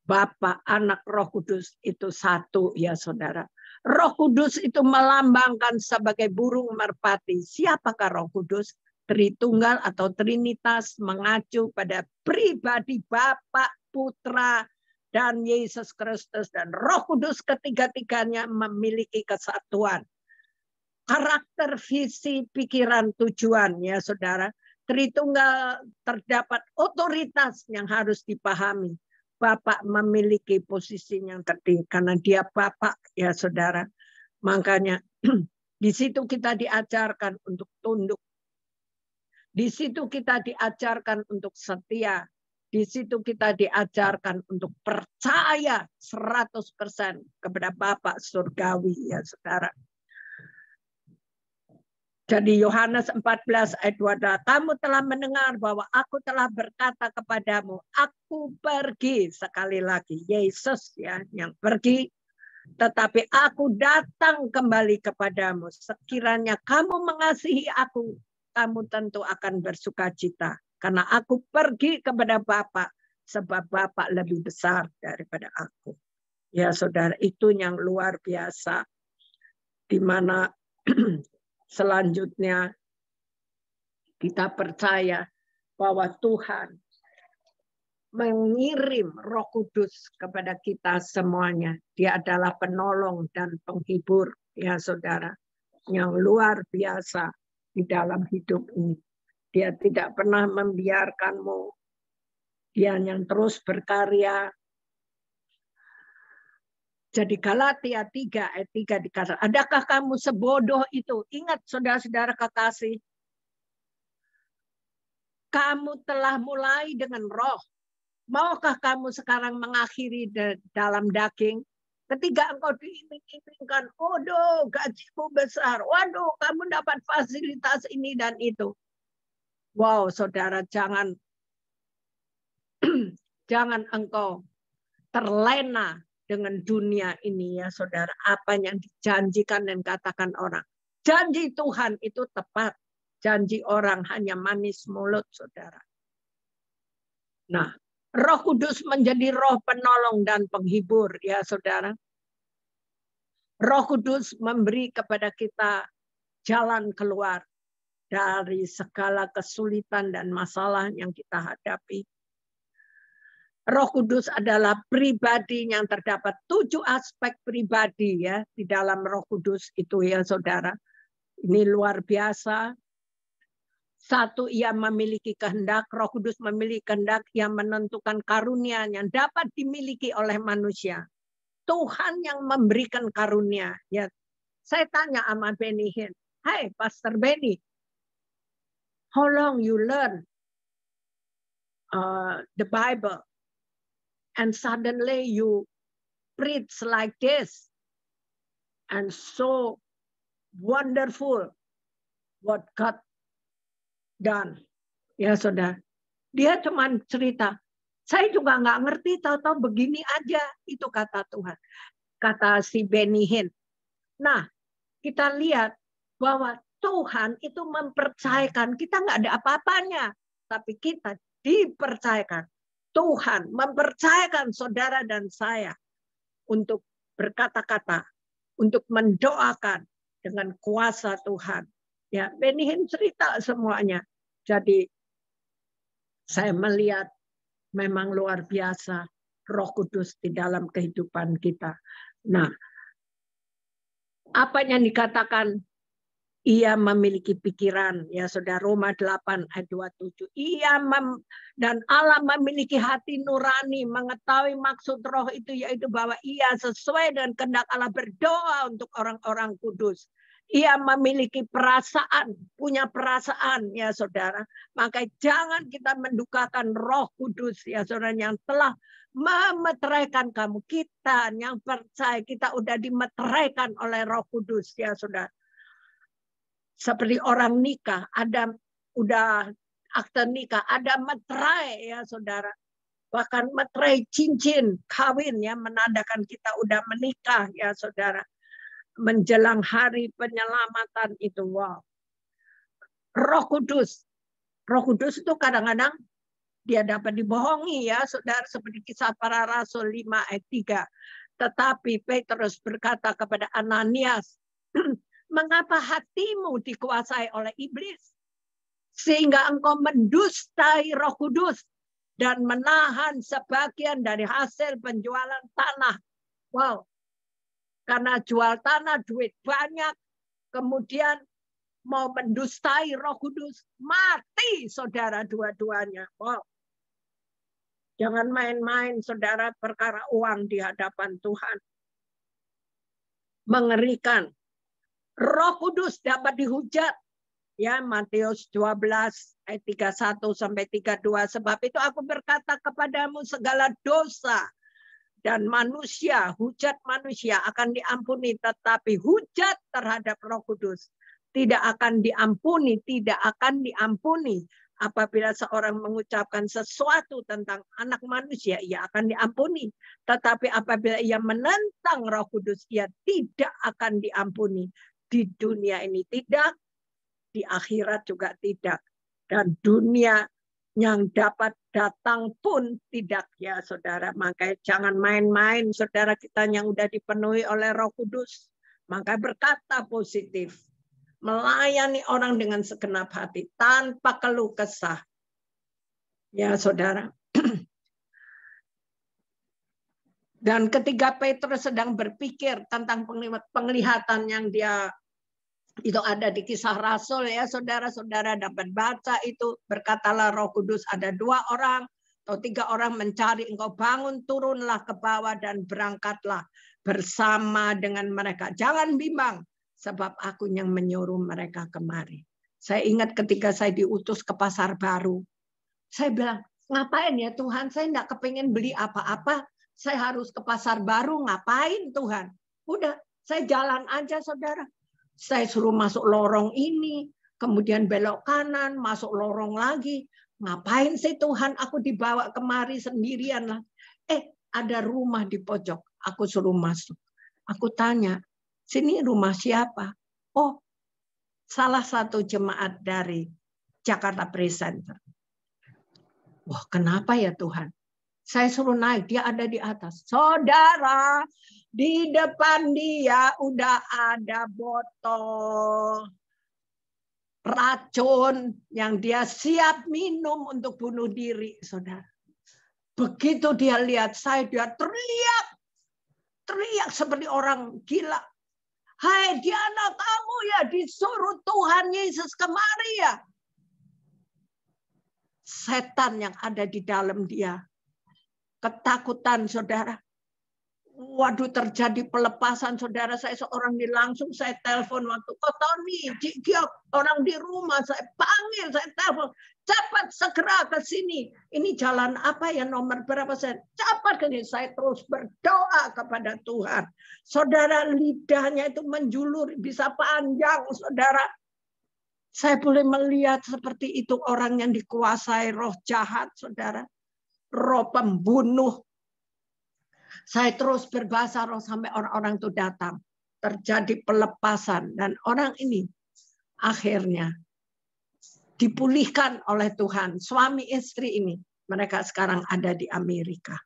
Bapa, Anak, Roh Kudus itu satu, ya saudara. Roh Kudus itu melambangkan sebagai burung merpati. Siapakah Roh Kudus? Tritunggal atau Trinitas mengacu pada pribadi Bapa, Putra, dan Yesus Kristus. Dan Roh Kudus ketiga-tiganya memiliki kesatuan. Karakter, visi, pikiran, tujuan, ya saudara. Tritunggal terdapat otoritas yang harus dipahami. Bapak memiliki posisi yang tertinggi karena dia Bapak, ya saudara. Makanya di situ kita diajarkan untuk tunduk. Di situ kita diajarkan untuk setia. Di situ kita diajarkan untuk percaya 100% kepada Bapak surgawi, ya saudara. Jadi Yohanes 14 ayat 22, kamu telah mendengar bahwa aku telah berkata kepadamu, aku pergi, sekali lagi Yesus ya yang pergi, tetapi aku datang kembali kepadamu. Sekiranya kamu mengasihi aku, kamu tentu akan bersukacita, karena aku pergi kepada Bapa, sebab Bapa lebih besar daripada aku. Ya saudara, itu yang luar biasa, di mana selanjutnya kita percaya bahwa Tuhan mengirim Roh Kudus kepada kita semuanya. Dia adalah penolong dan penghibur, ya saudara, yang luar biasa di dalam hidup ini. Dia tidak pernah membiarkanmu. Dia yang terus berkarya. Jadi Galatia 3 ayat 3 dikatakan, adakah kamu sebodoh itu? Ingat saudara-saudara kekasih, kamu telah mulai dengan roh. Maukah kamu sekarang mengakhiri dalam daging? Ketika engkau diiming-imingkan, waduh gajimu besar, waduh kamu dapat fasilitas ini dan itu. Wow saudara, jangan engkau terlena dengan dunia ini, ya saudara. Apa yang dijanjikan dan katakan orang. Janji Tuhan itu tepat. Janji orang hanya manis mulut, saudara. Nah, Roh Kudus menjadi roh penolong dan penghibur, ya saudara. Roh Kudus memberi kepada kita jalan keluar dari segala kesulitan dan masalah yang kita hadapi. Roh Kudus adalah pribadi yang terdapat 7 aspek pribadi ya di dalam Roh Kudus itu ya saudara. Ini luar biasa. 1, ia memiliki kehendak. Roh Kudus memiliki kehendak yang menentukan karunia yang dapat dimiliki oleh manusia. Tuhan yang memberikan karunia. Ya, saya tanya sama Benny Hinn, "Hai Pastor Benny, how long you learn the Bible? And suddenly you preach like this. And so wonderful what God done." Ya saudara. Dia cuma cerita. Saya juga nggak ngerti, tahu-tahu begini aja. Itu kata Tuhan. Kata si Benny Hinn. Nah, kita lihat bahwa Tuhan itu mempercayakan. Kita nggak ada apa-apanya. Tapi kita dipercayakan. Tuhan mempercayakan saudara dan saya untuk berkata-kata, untuk mendoakan dengan kuasa Tuhan. Ya, Benny Hinn cerita semuanya. Jadi saya melihat memang luar biasa Roh Kudus di dalam kehidupan kita. Nah, apa yang dikatakan ia memiliki pikiran, ya saudara, Roma 8 ayat 27. Dan Allah memiliki hati nurani, mengetahui maksud roh itu, yaitu bahwa ia sesuai dengan kehendak Allah berdoa untuk orang-orang kudus. Ia memiliki perasaan, punya perasaan ya saudara. Maka jangan kita mendukakan Roh Kudus ya saudara yang telah memeteraikan kamu. Kita yang percaya kita udah dimeteraikan oleh Roh Kudus ya saudara. Seperti orang nikah, ada udah akte nikah, ada meterai ya saudara. Bahkan meterai cincin kawin ya menandakan kita udah menikah ya saudara. Menjelang hari penyelamatan itu, wow. Roh Kudus itu kadang-kadang dia dapat dibohongi ya saudara, seperti Kisah Para Rasul 5 ayat 3. Tetapi Petrus berkata kepada Ananias, "Mengapa hatimu dikuasai oleh iblis? Sehingga engkau mendustai Roh Kudus dan menahan sebagian dari hasil penjualan tanah." Wow. Karena jual tanah, duit banyak. Kemudian mau mendustai Roh Kudus. Mati saudara dua-duanya. Wow. Jangan main-main saudara perkara uang di hadapan Tuhan. Mengerikan. Roh Kudus dapat dihujat. Ya, Matius 12 ayat 31 sampai 32. Sebab itu aku berkata kepadamu, segala dosa dan manusia, hujat manusia akan diampuni, tetapi hujat terhadap Roh Kudus tidak akan diampuni, Apabila seorang mengucapkan sesuatu tentang anak manusia, ia akan diampuni. Tetapi apabila ia menentang Roh Kudus, ia tidak akan diampuni. Di dunia ini tidak, di akhirat juga tidak. Dan dunia yang dapat datang pun tidak ya saudara. Makanya jangan main-main saudara, kita yang udah dipenuhi oleh Roh Kudus. Maka berkata positif. Melayani orang dengan segenap hati tanpa keluh kesah. Ya saudara. Dan ketika Petrus sedang berpikir tentang penglihatan yang dia itu ada di Kisah Rasul ya saudara-saudara dapat baca itu, berkatalah Roh Kudus, ada 2 orang atau 3 orang mencari engkau, bangun turunlah ke bawah dan berangkatlah bersama dengan mereka. Jangan bimbang sebab aku yang menyuruh mereka kemari. Saya ingat ketika saya diutus ke Pasar Baru. Saya bilang, ngapain ya Tuhan, saya enggak kepingin beli apa-apa. Saya harus ke Pasar Baru, ngapain Tuhan? Udah, saya jalan aja saudara. Saya suruh masuk lorong ini, kemudian belok kanan, masuk lorong lagi. Ngapain sih Tuhan, aku dibawa kemari sendirian lah. Ada rumah di pojok, aku suruh masuk. Aku tanya, sini rumah siapa? Oh, salah satu jemaat dari Jakarta Presenter. Wah, kenapa ya Tuhan? Saya suruh naik, dia ada di atas. Saudara, di depan dia udah ada botol racun yang dia siap minum untuk bunuh diri, saudara. Begitu dia lihat saya, dia teriak seperti orang gila. Hai Diana, kamu ya disuruh Tuhan Yesus kemari ya. Setan yang ada di dalam dia. Ketakutan, saudara. Waduh, terjadi pelepasan, saudara. Saya seorang ini langsung saya telepon waktu Tony, orang di rumah, saya panggil, saya telepon, cepat segera ke sini. Ini jalan apa ya, nomor berapa, saya cepat ke sini. Saya terus berdoa kepada Tuhan. Saudara, lidahnya itu menjulur, bisa panjang, saudara. Saya boleh melihat seperti itu orang yang dikuasai roh jahat, saudara. Roh pembunuh. Saya terus berbahasa roh sampai orang-orang itu datang. Terjadi pelepasan. Dan orang ini akhirnya dipulihkan oleh Tuhan. Suami istri ini. Mereka sekarang ada di Amerika.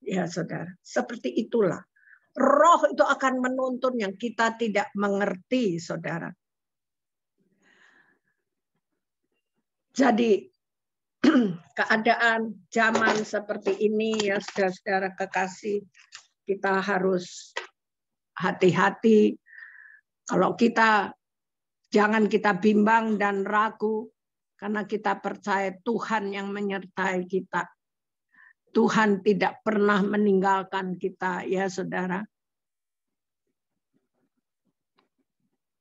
Ya saudara. Seperti itulah. Roh itu akan menuntun yang kita tidak mengerti, saudara. Jadi keadaan zaman seperti ini ya saudara-saudara kekasih, kita harus hati-hati. Kalau kita jangan kita bimbang dan ragu karena kita percaya Tuhan yang menyertai kita. Tuhan tidak pernah meninggalkan kita ya saudara.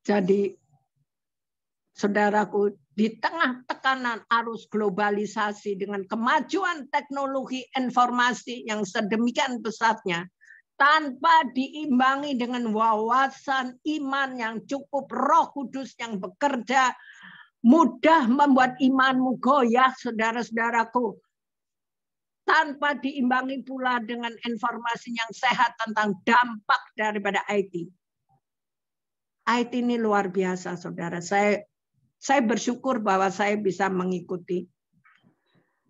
Jadi saudaraku, di tengah tekanan arus globalisasi dengan kemajuan teknologi informasi yang sedemikian pesatnya, tanpa diimbangi dengan wawasan iman yang cukup, Roh Kudus yang bekerja, mudah membuat imanmu goyah, saudara-saudaraku. Tanpa diimbangi pula dengan informasi yang sehat tentang dampak daripada IT. IT ini luar biasa, saudara. Saya bersyukur bahwa saya bisa mengikuti.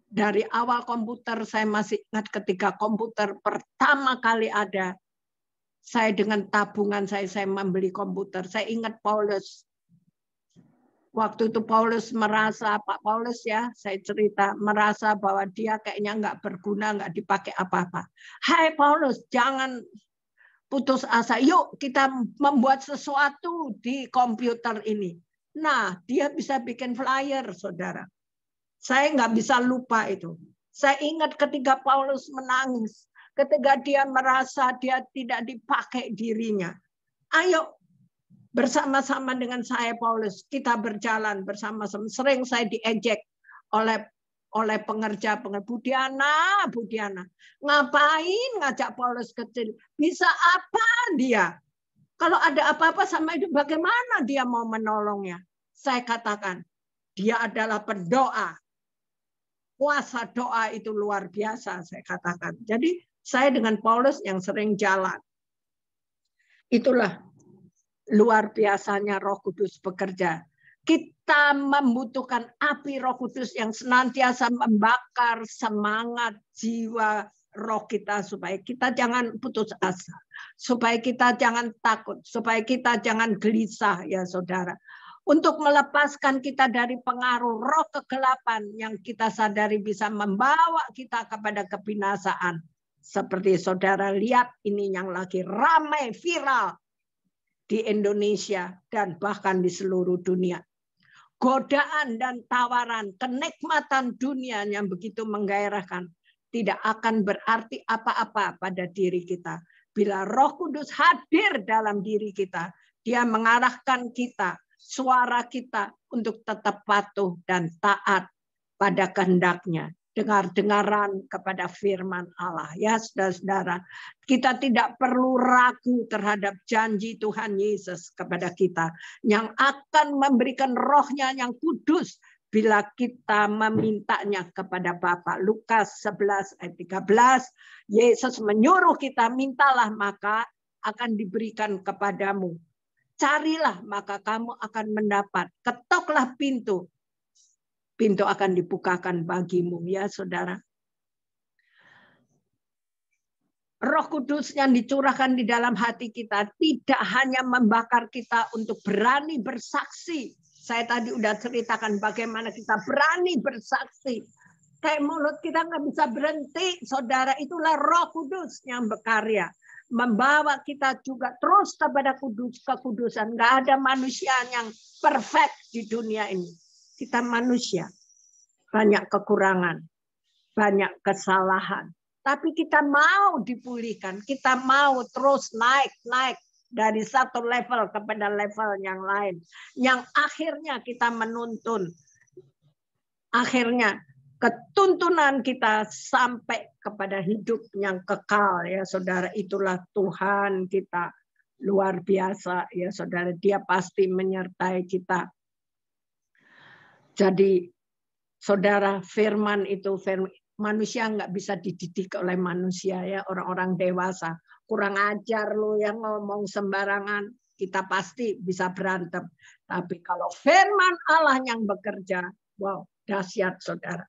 Dari awal komputer, saya masih ingat ketika komputer pertama kali ada. Saya dengan tabungan saya membeli komputer. Saya ingat Paulus. Waktu itu Paulus merasa, Pak Paulus ya, saya cerita, merasa bahwa dia kayaknya nggak berguna, nggak dipakai apa-apa. Hai Paulus, jangan putus asa. Yuk kita membuat sesuatu di komputer ini. Nah, dia bisa bikin flyer, saudara. Saya nggak bisa lupa itu. Saya ingat ketika Paulus menangis, ketika dia merasa dia tidak dipakai dirinya. Ayo, bersama-sama dengan saya, Paulus, kita berjalan bersama-sama. Sering saya diejek oleh pengerja. Budiana, ngapain ngajak Paulus kecil? Bisa apa dia? Kalau ada apa-apa sama itu, bagaimana dia mau menolongnya? Saya katakan, dia adalah pendoa. Kuasa doa itu luar biasa, saya katakan. Jadi saya dengan Paulus yang sering jalan. Itulah luar biasanya Roh Kudus bekerja. Kita membutuhkan api Roh Kudus yang senantiasa membakar semangat jiwa roh kita supaya kita jangan putus asa, supaya kita jangan takut, supaya kita jangan gelisah ya saudara. Untuk melepaskan kita dari pengaruh roh kegelapan yang kita sadari bisa membawa kita kepada kebinasaan. Seperti saudara lihat ini yang lagi ramai viral di Indonesia dan bahkan di seluruh dunia. Godaan dan tawaran kenikmatan dunia yang begitu menggairahkan tidak akan berarti apa-apa pada diri kita. Bila Roh Kudus hadir dalam diri kita, dia mengarahkan kita, suara kita untuk tetap patuh dan taat pada kehendaknya. Dengar-dengaran kepada firman Allah. Ya saudara-saudara, kita tidak perlu ragu terhadap janji Tuhan Yesus kepada kita yang akan memberikan rohnya yang kudus bila kita memintanya kepada Bapa. Lukas 11 ayat 13, Yesus menyuruh kita, mintalah maka akan diberikan kepadamu. Carilah maka kamu akan mendapat. Ketoklah pintu. Pintu akan dibukakan bagimu ya saudara. Roh Kudus yang dicurahkan di dalam hati kita tidak hanya membakar kita untuk berani bersaksi Saya tadi udah ceritakan bagaimana kita berani bersaksi. Kayak mulut kita nggak bisa berhenti, saudara. Itulah Roh Kudus yang berkarya. Membawa kita juga terus kepada kekudusan. Nggak ada manusia yang perfect di dunia ini. Kita manusia. Banyak kekurangan. Banyak kesalahan. Tapi kita mau dipulihkan. Kita mau terus naik dari satu level kepada level yang lain. Yang akhirnya kita menuntun. Akhirnya ketuntunan kita sampai kepada hidup yang kekal, ya saudara. Itulah Tuhan kita, luar biasa, ya saudara. Dia pasti menyertai kita. Jadi saudara, firman itu manusia nggak bisa dididik oleh manusia, ya. Orang-orang dewasa kurang ajar lo yang ngomong sembarangan, kita pasti bisa berantem. Tapi kalau firman Allah yang bekerja, wow, dahsyat saudara.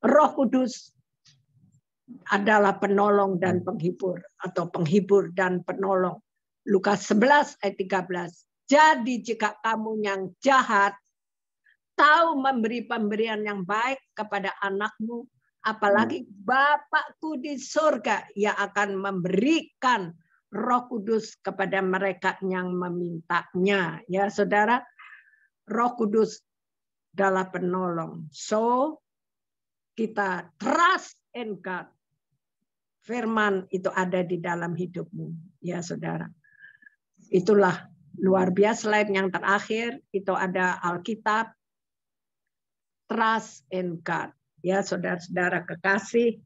Roh Kudus adalah penolong dan penghibur, atau penghibur dan penolong. Lukas 11 ayat 13. Jadi jika kamu yang jahat tahu memberi pemberian yang baik kepada anakmu, apalagi Bapakku di surga, Ia akan memberikan Roh Kudus kepada mereka yang memintanya. Ya saudara, Roh Kudus adalah penolong. So, kita trust in God. Firman itu ada di dalam hidupmu, ya saudara. Itulah luar biasa. Slide yang terakhir itu ada Alkitab. Trust in God, ya saudara-saudara kekasih.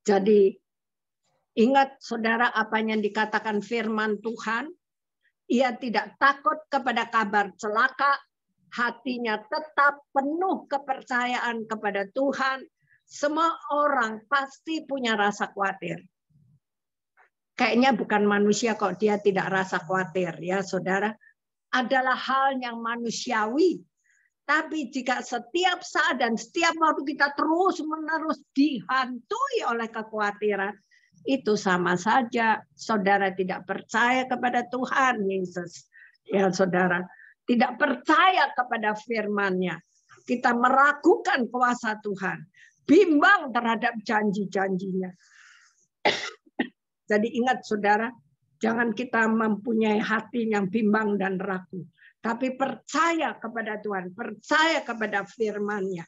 Jadi ingat saudara apa yang dikatakan firman Tuhan. Ia tidak takut kepada kabar celaka. Hatinya tetap penuh kepercayaan kepada Tuhan. Semua orang pasti punya rasa khawatir. Kayaknya bukan manusia kok dia tidak rasa khawatir, ya saudara. Adalah hal yang manusiawi. Tapi jika setiap saat dan setiap waktu kita terus-menerus dihantui oleh kekhawatiran, itu sama saja saudara tidak percaya kepada Tuhan Yesus. Ya saudara, tidak percaya kepada firman-Nya. Kita meragukan kuasa Tuhan. Bimbang terhadap janji-janjinya. Jadi ingat saudara, jangan kita mempunyai hati yang bimbang dan ragu. Tapi percaya kepada Tuhan, percaya kepada firman-Nya.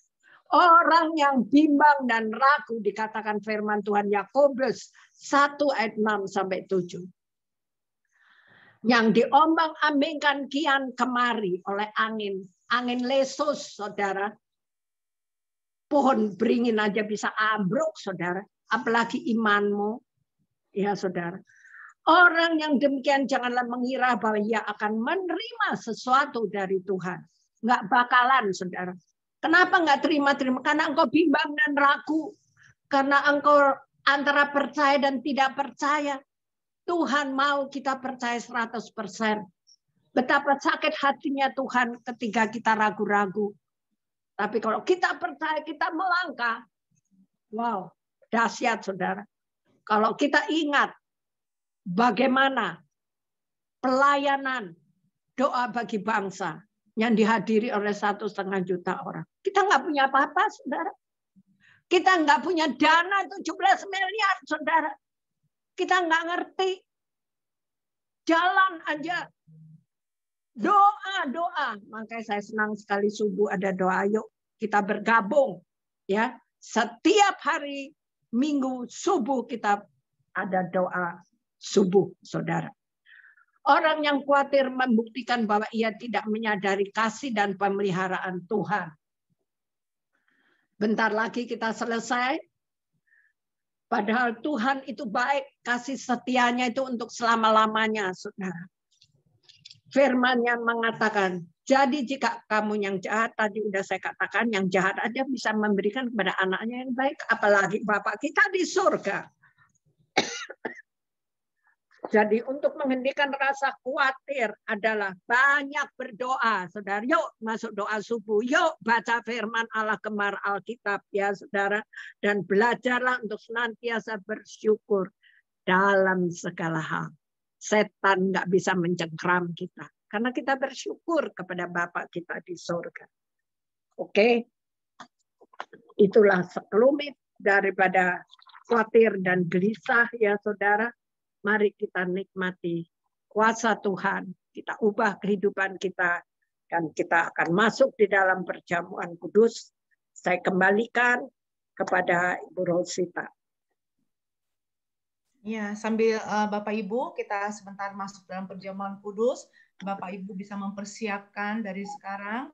Orang yang bimbang dan ragu dikatakan firman Tuhan Yakobus 1 ayat 6 sampai 7. Yang diombang-ambingkan kian kemari oleh angin. Angin lesus, saudara. Pohon beringin aja bisa ambruk, saudara. Apalagi imanmu, ya saudara. Orang yang demikian janganlah mengira bahwa ia akan menerima sesuatu dari Tuhan. Nggak bakalan, saudara. Kenapa nggak terima-terima? Karena engkau bimbang dan ragu. Karena engkau antara percaya dan tidak percaya. Tuhan mau kita percaya 100%. Betapa sakit hatinya Tuhan ketika kita ragu-ragu. Tapi kalau kita percaya, kita melangkah. Wow, dahsyat saudara. Kalau kita ingat bagaimana pelayanan doa bagi bangsa yang dihadiri oleh 1,5 juta orang. Kita nggak punya apa-apa, saudara. Kita nggak punya dana 17 miliar, saudara. Kita nggak ngerti. Jalan aja. Doa. Makanya saya senang sekali subuh ada doa. Yuk kita bergabung. Ya, setiap hari Minggu subuh kita ada doa subuh, saudara. Orang yang khawatir membuktikan bahwa ia tidak menyadari kasih dan pemeliharaan Tuhan. Bentar lagi kita selesai. Padahal Tuhan itu baik, kasih setianya itu untuk selama-lamanya, saudara. Firman-Nya mengatakan, jadi jika kamu yang jahat, tadi udah saya katakan, yang jahat aja bisa memberikan kepada anaknya yang baik, apalagi Bapak kita di surga. Jadi untuk menghentikan rasa khawatir adalah banyak berdoa, saudara. Yuk masuk doa subuh, yuk baca firman Allah, gemar Alkitab, ya saudara. Dan belajarlah untuk senantiasa bersyukur dalam segala hal. Setan nggak bisa mencengkram kita. Karena kita bersyukur kepada Bapa kita di surga. Oke, itulah sekelumit daripada khawatir dan gelisah ya saudara. Mari kita nikmati kuasa Tuhan. Kita ubah kehidupan kita. Dan kita akan masuk di dalam perjamuan kudus. Saya kembalikan kepada Ibu Rosita. Ya, sambil Bapak Ibu kita sebentar masuk dalam perjamuan kudus, Bapak Ibu bisa mempersiapkan dari sekarang